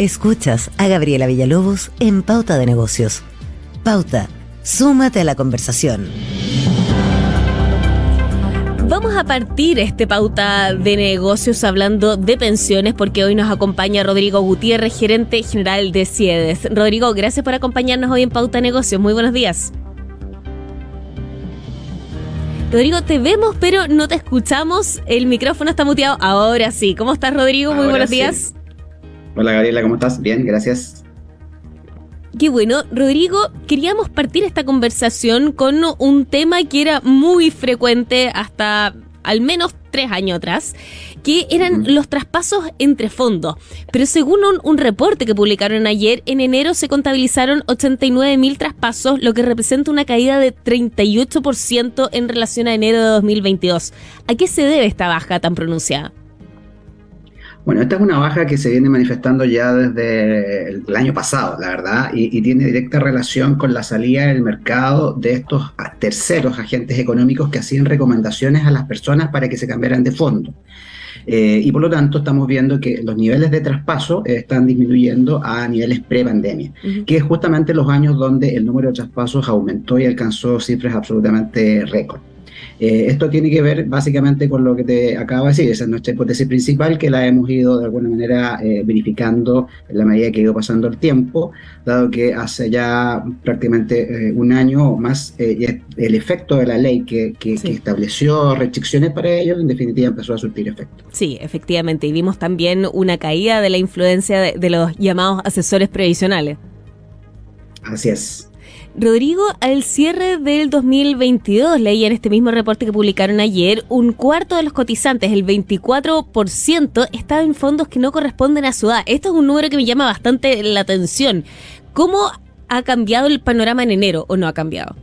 Escuchas a Gabriela Villalobos en Pauta de Negocios. Pauta, súmate a la conversación. Vamos a partir este Pauta de Negocios hablando de pensiones porque hoy nos acompaña Rodrigo Gutiérrez, gerente general de CIEDES. Rodrigo, gracias por acompañarnos hoy en Pauta de Negocios. Muy buenos días. Rodrigo, te vemos pero no te escuchamos. El micrófono está muteado. Ahora sí. ¿Cómo estás, Rodrigo? Muy buenos días. Hola, Gabriela, ¿cómo estás? Bien, gracias. Qué bueno. Rodrigo, queríamos partir esta conversación con un tema que era muy frecuente hasta al menos 3 años atrás, que eran los traspasos entre fondos. Pero según un reporte que publicaron ayer, en enero se contabilizaron 89.000 traspasos, lo que representa una caída de 38% en relación a enero de 2022. ¿A qué se debe esta baja tan pronunciada? Bueno, esta es una baja que se viene manifestando ya desde el año pasado, la verdad, y tiene directa relación con la salida del mercado de estos terceros agentes económicos que hacían recomendaciones a las personas para que se cambiaran de fondo. Y por lo tanto estamos viendo que los niveles de traspaso están disminuyendo a niveles pre-pandemia, que es justamente los años donde el número de traspasos aumentó y alcanzó cifras absolutamente récord. Esto tiene que ver básicamente con lo que te acabo de decir. Esa es nuestra hipótesis principal, que la hemos ido de alguna manera verificando en la medida que ha ido pasando el tiempo, dado que hace ya prácticamente un año o más el efecto de la ley que estableció restricciones para ellos, en definitiva empezó a surtir efecto. Sí, efectivamente, y vimos también una caída de la influencia de los llamados asesores previsionales. Así es. Rodrigo, al cierre del 2022, leí en este mismo reporte que publicaron ayer, un cuarto de los cotizantes, el 24%, estaba en fondos que no corresponden a su edad. Esto es un número que me llama bastante la atención. ¿Cómo ha cambiado el panorama en enero o no ha cambiado?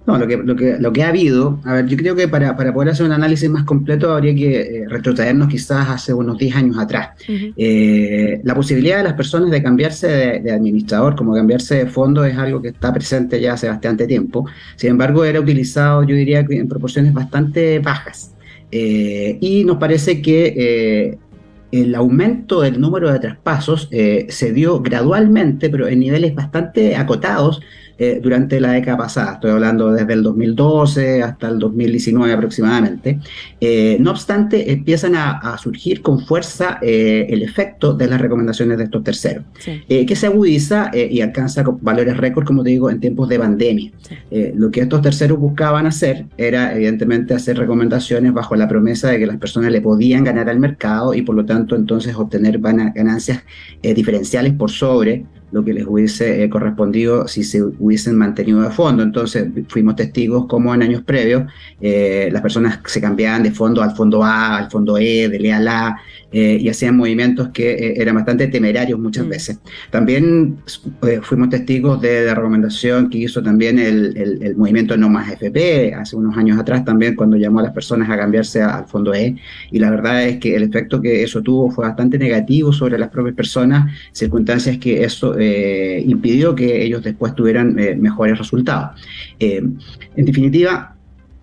No, lo que ha habido, a ver, yo creo que para poder hacer un análisis más completo habría que retrotraernos quizás hace unos 10 años atrás. La posibilidad de las personas de cambiarse de administrador, como cambiarse de fondo, es algo que está presente ya hace bastante tiempo. Sin embargo, era utilizado, yo diría, que en proporciones bastante bajas. Y nos parece que el aumento del número de traspasos se dio gradualmente, pero en niveles bastante acotados, durante la década pasada. Estoy hablando desde el 2012 hasta el 2019 aproximadamente. No obstante, empiezan a surgir con fuerza el efecto de las recomendaciones de estos terceros, que se agudiza y alcanza valores récord, como te digo, en tiempos de pandemia. Lo que estos terceros buscaban hacer era, evidentemente, hacer recomendaciones bajo la promesa de que las personas le podían ganar al mercado y, por lo tanto, entonces obtener ganancias diferenciales por sobre lo que les hubiese correspondido si se hubiesen mantenido de fondo. Entonces fuimos testigos como en años previos las personas se cambiaban de fondo al fondo A, al fondo E, del E al A, y hacían movimientos que eran bastante temerarios muchas veces. También fuimos testigos de la recomendación que hizo también el movimiento No Más FP hace unos años atrás también, cuando llamó a las personas a cambiarse al fondo E, y la verdad es que el efecto que eso tuvo fue bastante negativo sobre las propias personas, circunstancias que eso impidió que ellos después tuvieran mejores resultados. En definitiva,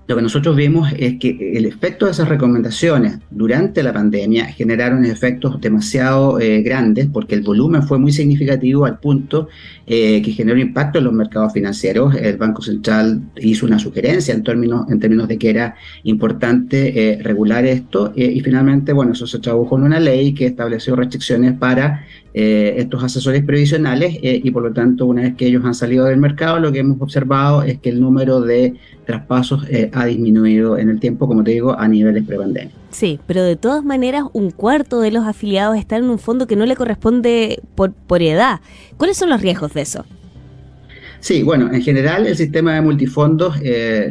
lo que nosotros vimos es que el efecto de esas recomendaciones durante la pandemia generaron efectos demasiado grandes, porque el volumen fue muy significativo al punto que generó impacto en los mercados financieros. El Banco Central hizo una sugerencia en términos de que era importante regular esto, y finalmente, bueno, eso se tradujo en una ley que estableció restricciones para estos asesores previsionales, y por lo tanto, una vez que ellos han salido del mercado, lo que hemos observado es que el número de traspasos ha disminuido en el tiempo, como te digo, a niveles prepandemia. Sí, pero de todas maneras, un cuarto de los afiliados están en un fondo que no le corresponde por edad. ¿Cuáles son los riesgos de eso? Sí, bueno, en general el sistema de multifondos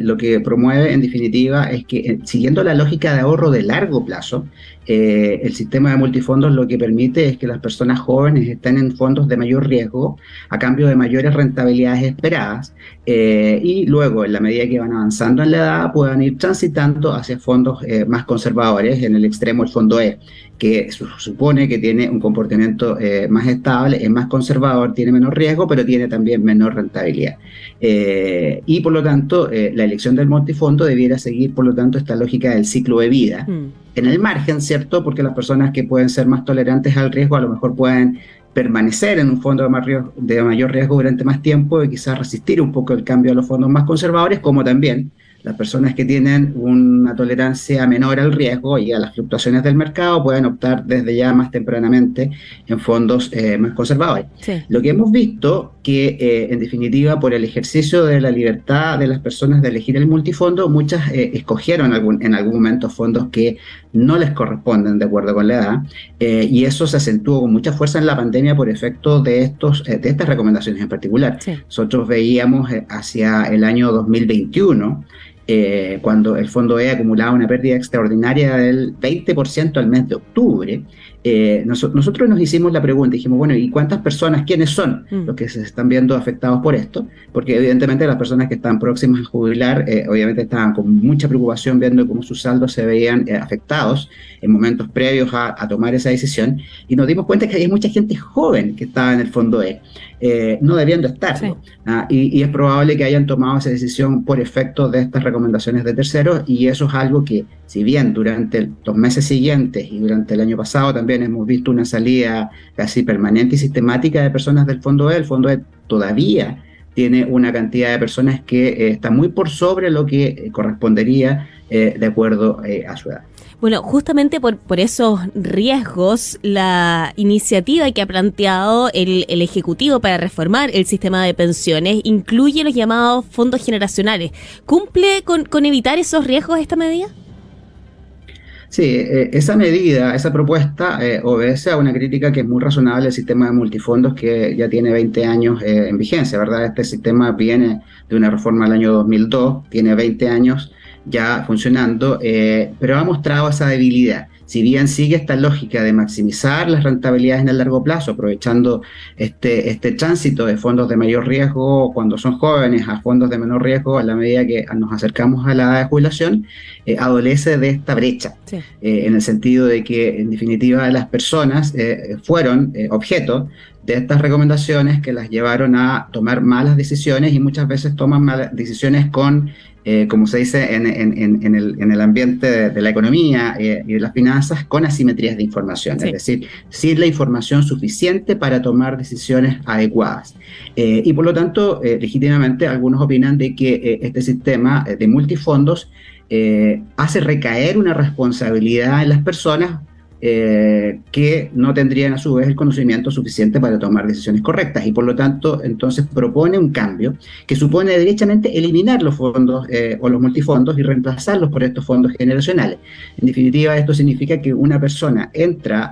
lo que promueve en definitiva es que, siguiendo la lógica de ahorro de largo plazo, el sistema de multifondos lo que permite es que las personas jóvenes estén en fondos de mayor riesgo a cambio de mayores rentabilidades esperadas, y luego, en la medida que van avanzando en la edad, puedan ir transitando hacia fondos más conservadores, en el extremo el fondo E. que supone que tiene un comportamiento más estable, es más conservador, tiene menos riesgo, pero tiene también menor rentabilidad. Y por lo tanto, la elección del multifondo debiera seguir, por lo tanto, esta lógica del ciclo de vida. En el margen, ¿cierto? Porque las personas que pueden ser más tolerantes al riesgo a lo mejor pueden permanecer en un fondo de mayor riesgo durante más tiempo y quizás resistir un poco el cambio a los fondos más conservadores, como también las personas que tienen una tolerancia menor al riesgo y a las fluctuaciones del mercado pueden optar desde ya más tempranamente en fondos más conservadores. Sí. Lo que hemos visto que, en definitiva, por el ejercicio de la libertad de las personas de elegir el multifondo, muchas escogieron en algún momento fondos que no les corresponden de acuerdo con la edad, y eso se acentuó con mucha fuerza en la pandemia por efecto de estas recomendaciones en particular. Sí. Nosotros veíamos hacia el año 2021, cuando el fondo E acumulaba una pérdida extraordinaria del 20% al mes de octubre, nosotros nos hicimos la pregunta, dijimos, bueno, ¿y cuántas personas, quiénes son los que se están viendo afectados por esto? Porque evidentemente las personas que están próximas a jubilar, obviamente estaban con mucha preocupación viendo cómo sus saldos se veían afectados en momentos previos a tomar esa decisión, y nos dimos cuenta que había mucha gente joven que estaba en el fondo E, no debiendo estarlo. Sí. Y es probable que hayan tomado esa decisión por efecto de estas recomendaciones de terceros, y eso es algo que, si bien durante los meses siguientes y durante el año pasado también hemos visto una salida casi permanente y sistemática de personas del fondo E, el fondo E todavía tiene una cantidad de personas que está muy por sobre lo que correspondería de acuerdo a su edad. Bueno, justamente por esos riesgos, la iniciativa que ha planteado el Ejecutivo para reformar el sistema de pensiones incluye los llamados fondos generacionales. ¿Cumple con evitar esos riesgos esta medida? Sí, esa medida, esa propuesta obedece a una crítica que es muy razonable del sistema de multifondos que ya tiene 20 años en vigencia, ¿verdad? Este sistema viene de una reforma del año 2002, tiene 20 años ya funcionando, pero ha mostrado esa debilidad. Si bien sigue esta lógica de maximizar las rentabilidades en el largo plazo, aprovechando este tránsito de fondos de mayor riesgo cuando son jóvenes a fondos de menor riesgo a la medida que nos acercamos a la edad de jubilación, adolece de esta brecha, sí. En el sentido de que, en definitiva, las personas fueron objeto de estas recomendaciones que las llevaron a tomar malas decisiones, y muchas veces toman malas decisiones con, como se dice en el ambiente de la economía y de las finanzas, con asimetrías de información, sí. Es decir, sin la información suficiente para tomar decisiones adecuadas. Y por lo tanto, legítimamente, algunos opinan de que este sistema de multifondos hace recaer una responsabilidad en las personas que no tendrían a su vez el conocimiento suficiente para tomar decisiones correctas, y por lo tanto entonces propone un cambio que supone derechamente eliminar los fondos o los multifondos y reemplazarlos por estos fondos generacionales. En definitiva, esto significa que una persona entra,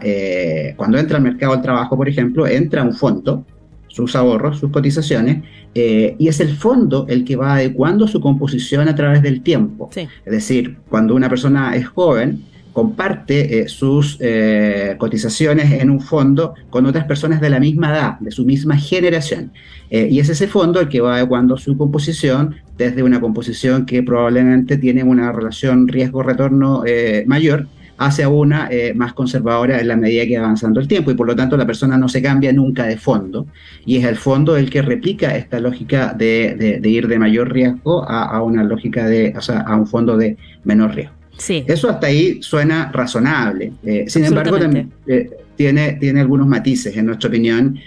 cuando entra al mercado del trabajo, por ejemplo, entra a un fondo, sus ahorros, sus cotizaciones, y es el fondo el que va adecuando su composición a través del tiempo. Sí. Es decir, cuando una persona es joven, comparte sus cotizaciones en un fondo con otras personas de la misma edad, de su misma generación. Y es ese fondo el que va adecuando su composición desde una composición que probablemente tiene una relación riesgo-retorno mayor hacia una más conservadora en la medida que va avanzando el tiempo, y por lo tanto la persona no se cambia nunca de fondo, y es el fondo el que replica esta lógica de ir de mayor riesgo a una lógica a un fondo de menor riesgo. Sí. Eso hasta ahí suena razonable. Sin embargo, también tiene algunos matices. En nuestra opinión,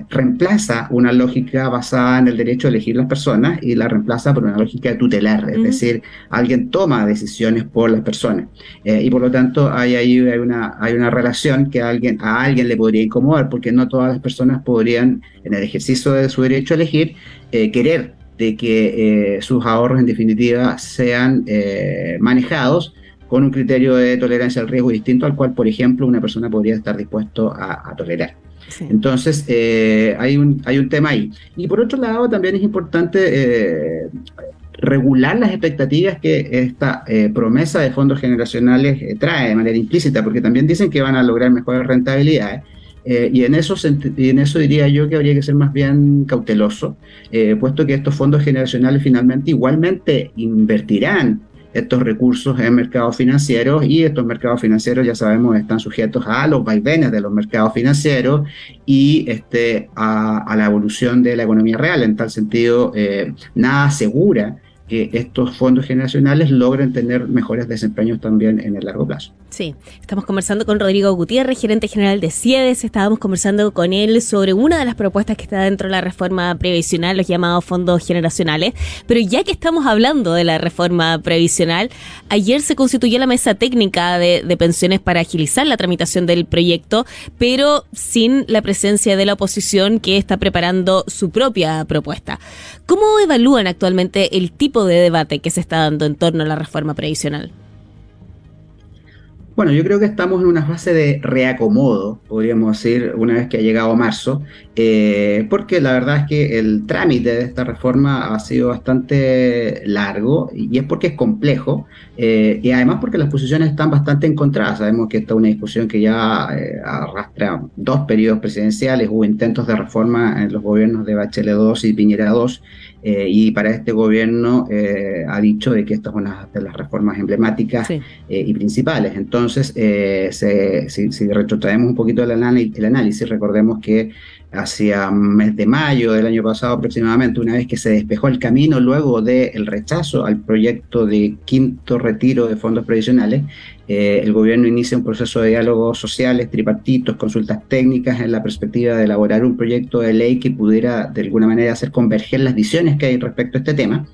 reemplaza una lógica basada en el derecho a elegir las personas y la reemplaza por una lógica tutelar. Es decir, alguien toma decisiones por las personas. Y por lo tanto, hay una relación que a alguien le podría incomodar, porque no todas las personas podrían, en el ejercicio de su derecho a elegir, querer de que sus ahorros en definitiva sean manejados con un criterio de tolerancia al riesgo distinto al cual, por ejemplo, una persona podría estar dispuesto a tolerar. Sí. Entonces, hay un tema ahí. Y por otro lado, también es importante regular las expectativas que esta promesa de fondos generacionales trae de manera implícita, porque también dicen que van a lograr mejores rentabilidades. Y en eso diría yo que habría que ser más bien cauteloso, puesto que estos fondos generacionales finalmente igualmente invertirán estos recursos en mercados financieros, y estos mercados financieros, ya sabemos, están sujetos a los vaivenes de los mercados financieros y a la evolución de la economía real. En tal sentido, nada asegura que estos fondos generacionales logren tener mejores desempeños también en el largo plazo. Sí, estamos conversando con Rodrigo Gutiérrez, gerente general de CIEDES. Estábamos conversando con él sobre una de las propuestas que está dentro de la reforma previsional, los llamados fondos generacionales. Pero ya que estamos hablando de la reforma previsional, ayer se constituyó la mesa técnica de pensiones para agilizar la tramitación del proyecto, pero sin la presencia de la oposición, que está preparando su propia propuesta. ¿Cómo evalúan actualmente el tipo de debate que se está dando en torno a la reforma previsional? Bueno, yo creo que estamos en una fase de reacomodo, podríamos decir, una vez que ha llegado marzo, porque la verdad es que el trámite de esta reforma ha sido bastante largo, y es porque es complejo, y además porque las posiciones están bastante encontradas. Sabemos que esta es una discusión que ya arrastra 2 periodos presidenciales. Hubo intentos de reforma en los gobiernos de Bachelet II y Piñera II, y para este gobierno ha dicho de que esta es una de las reformas emblemáticas, sí, y principales. Entonces, si retrotraemos un poquito el análisis, recordemos que hacia mes de mayo del año pasado aproximadamente, una vez que se despejó el camino luego del rechazo al proyecto de quinto retiro de fondos previsionales, el gobierno inicia un proceso de diálogos sociales, tripartitos, consultas técnicas, en la perspectiva de elaborar un proyecto de ley que pudiera de alguna manera hacer converger las visiones que hay respecto a este tema.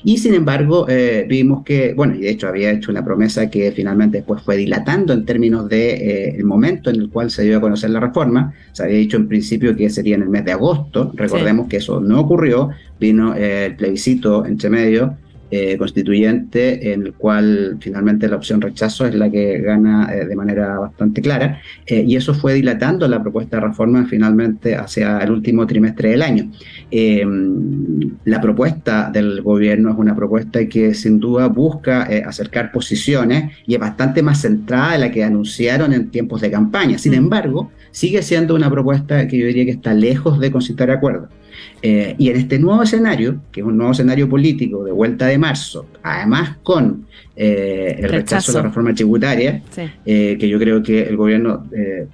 Y sin embargo, vimos que, bueno, y de hecho había hecho una promesa que finalmente después fue dilatando en términos de el momento en el cual se dio a conocer la reforma. Se había dicho en principio que sería en el mes de agosto. Recordemos, sí, que eso no ocurrió. Vino el plebiscito entre medio constituyente, en el cual finalmente la opción rechazo es la que gana de manera bastante clara, y eso fue dilatando la propuesta de reforma finalmente hacia el último trimestre del año. La propuesta del gobierno es una propuesta que sin duda busca acercar posiciones, y es bastante más centrada de la que anunciaron en tiempos de campaña. Sin embargo, sigue siendo una propuesta que yo diría que está lejos de concitar acuerdos. Y en este nuevo escenario, que es un nuevo escenario político de vuelta de marzo, además con el rechazo de la reforma tributaria, sí, que yo creo que el gobierno,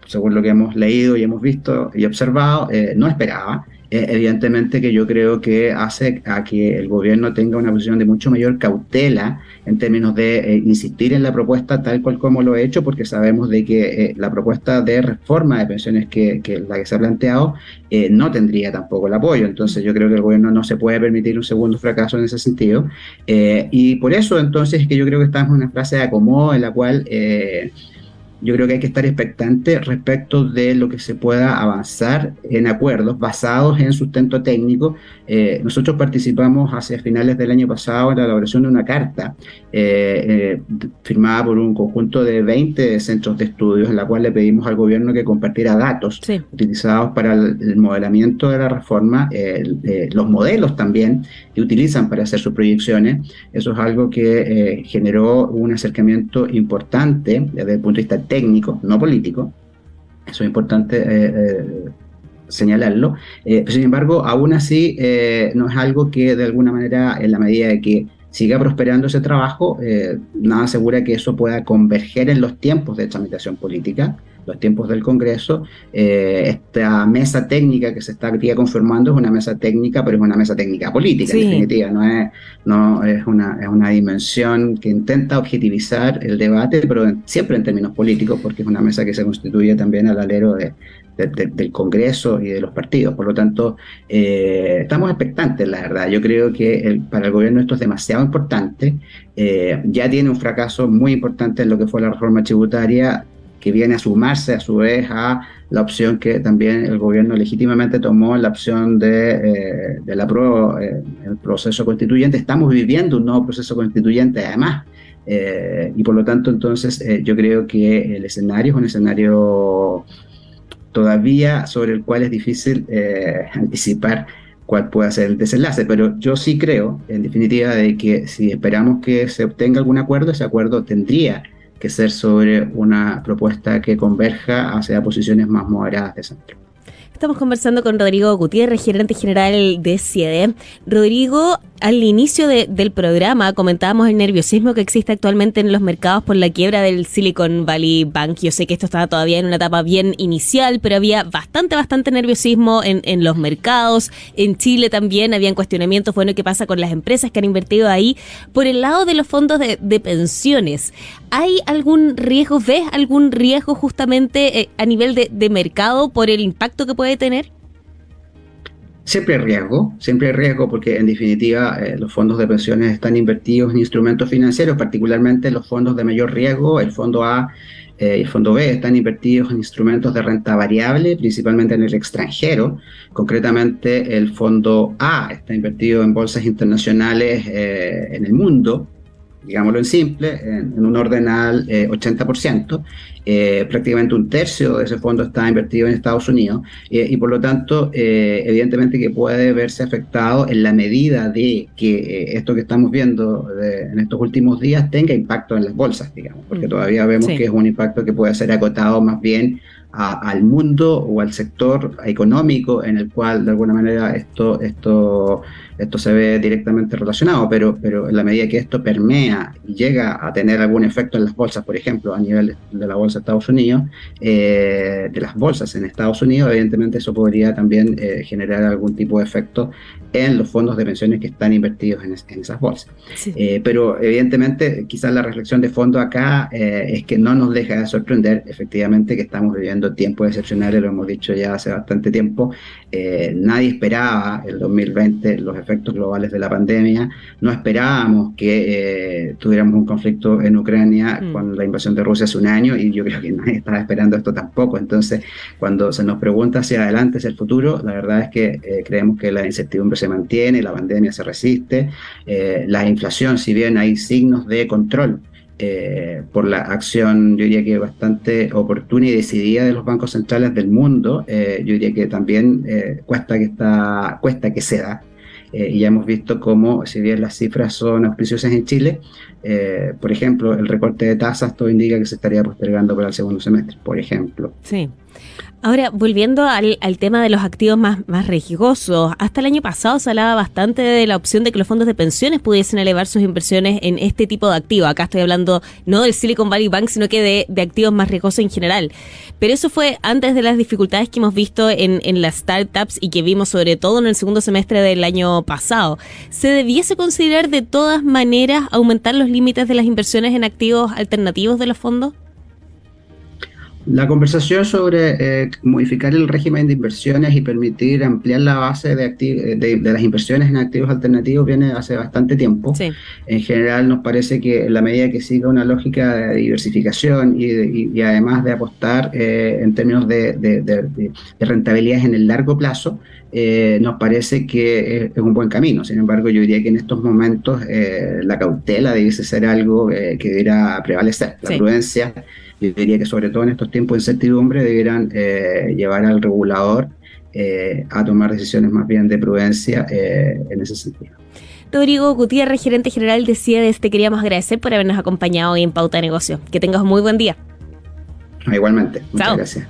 según lo que hemos leído y hemos visto y observado, no esperaba. Evidentemente que yo creo que hace a que el gobierno tenga una posición de mucho mayor cautela en términos de insistir en la propuesta tal cual como lo he hecho, porque sabemos de que la propuesta de reforma de pensiones que la que se ha planteado no tendría tampoco el apoyo. Entonces yo creo que el gobierno no se puede permitir un segundo fracaso en ese sentido, y por eso entonces es que yo creo que estamos en una fase de acomodo en la cual yo creo que hay que estar expectante respecto de lo que se pueda avanzar en acuerdos basados en sustento técnico. Nosotros participamos hacia finales del año pasado en la elaboración de una carta firmada por un conjunto de 20 centros de estudios, en la cual le pedimos al gobierno que compartiera datos, sí, utilizados para el modelamiento de la reforma, los modelos también que utilizan para hacer sus proyecciones. Eso es algo que generó un acercamiento importante desde el punto de vista técnico, no político. Eso es importante señalarlo. Pero sin embargo, aún así, no es algo que de alguna manera, en la medida de que siga prosperando ese trabajo, nada asegura que eso pueda converger en los tiempos de tramitación política, los tiempos del Congreso. Esta mesa técnica que se está conformando es una mesa técnica, pero es una mesa técnica política, sí, en definitiva. No es una dimensión que intenta objetivizar el debate, pero siempre en términos políticos, porque es una mesa que se constituye también al alero del Congreso y de los partidos. Por lo tanto, estamos expectantes, la verdad. Yo creo que para el gobierno esto es demasiado importante. Ya tiene un fracaso muy importante en lo que fue la reforma tributaria, que viene a sumarse a su vez a la opción que también el gobierno legítimamente tomó, la opción de la apruebo el proceso constituyente. Estamos viviendo un nuevo proceso constituyente además, y por lo tanto entonces yo creo que el escenario es un escenario todavía sobre el cual es difícil anticipar cuál puede ser el desenlace, pero yo sí creo en definitiva de que si esperamos que se obtenga algún acuerdo, ese acuerdo tendría que ser sobre una propuesta que converja hacia posiciones más moderadas de centro. Estamos conversando con Rodrigo Gutiérrez, gerente general de CIEDES. Rodrigo, al inicio del programa comentábamos el nerviosismo que existe actualmente en los mercados por la quiebra del Silicon Valley Bank. Yo sé que esto estaba todavía en una etapa bien inicial, pero había bastante nerviosismo en los mercados. En Chile también habían cuestionamientos, bueno, ¿qué pasa con las empresas que han invertido ahí? Por el lado de los fondos de pensiones, ¿hay algún riesgo? ¿Ves algún riesgo justamente a nivel de mercado por el impacto que puede tener? Siempre hay riesgo porque en definitiva los fondos de pensiones están invertidos en instrumentos financieros, particularmente los fondos de mayor riesgo, el fondo A y el fondo B están invertidos en instrumentos de renta variable, principalmente en el extranjero. Concretamente el fondo A está invertido en bolsas internacionales en el mundo, digámoslo en simple, en un orden al 80%, prácticamente un tercio de ese fondo está invertido en Estados Unidos y por lo tanto evidentemente que puede verse afectado en la medida de que esto que estamos viendo en estos últimos días tenga impacto en las bolsas, digamos, porque todavía vemos que es un impacto que puede ser acotado más bien al mundo o al sector económico en el cual de alguna manera esto se ve directamente relacionado, pero en la medida que esto permea y llega a tener algún efecto en las bolsas, por ejemplo, a nivel de la bolsa de Estados Unidos, de las bolsas en Estados Unidos, evidentemente eso podría también generar algún tipo de efecto en los fondos de pensiones que están invertidos en esas bolsas. Sí. Pero evidentemente quizás la reflexión de fondo acá es que no nos deja de sorprender efectivamente que estamos viviendo tiempos excepcionales, lo hemos dicho ya hace bastante tiempo. Nadie esperaba el 2020 los efectos globales de la pandemia, no esperábamos que tuviéramos un conflicto en Ucrania con la invasión de Rusia hace un año y yo creo que nadie estaba esperando esto tampoco. Entonces, cuando se nos pregunta hacia adelante, hacia el futuro, la verdad es que creemos que la incertidumbre se mantiene, la pandemia se resiste, la inflación, si bien hay signos de control por la acción, yo diría que bastante oportuna y decidida de los bancos centrales del mundo, yo diría que también cuesta que se da. Y ya hemos visto cómo, si bien las cifras son auspiciosas en Chile, por ejemplo, el recorte de tasas, todo indica que se estaría postergando para el segundo semestre, por ejemplo. Sí. Ahora, volviendo al tema de los activos más riesgosos, hasta el año pasado se hablaba bastante de la opción de que los fondos de pensiones pudiesen elevar sus inversiones en este tipo de activos. Acá estoy hablando no del Silicon Valley Bank, sino que de activos más riesgosos en general. Pero eso fue antes de las dificultades que hemos visto en las startups y que vimos sobre todo en el segundo semestre del año pasado. ¿Se debiese considerar de todas maneras aumentar los límites de las inversiones en activos alternativos de los fondos? La conversación sobre modificar el régimen de inversiones y permitir ampliar la base de las inversiones en activos alternativos viene hace bastante tiempo. Sí. En general nos parece que en la medida que siga una lógica de diversificación y además de apostar en términos de rentabilidades en el largo plazo, nos parece que es un buen camino. Sin embargo, yo diría que en estos momentos la cautela debiese ser algo que debiera prevalecer. La prudencia, yo diría que sobre todo en estos tiempos de incertidumbre debieran llevar al regulador a tomar decisiones más bien de prudencia en ese sentido. Rodrigo Gutiérrez, gerente general de CIEDES, te queríamos agradecer por habernos acompañado hoy en Pauta de Negocio. Que tengas un muy buen día. Igualmente, muchas gracias.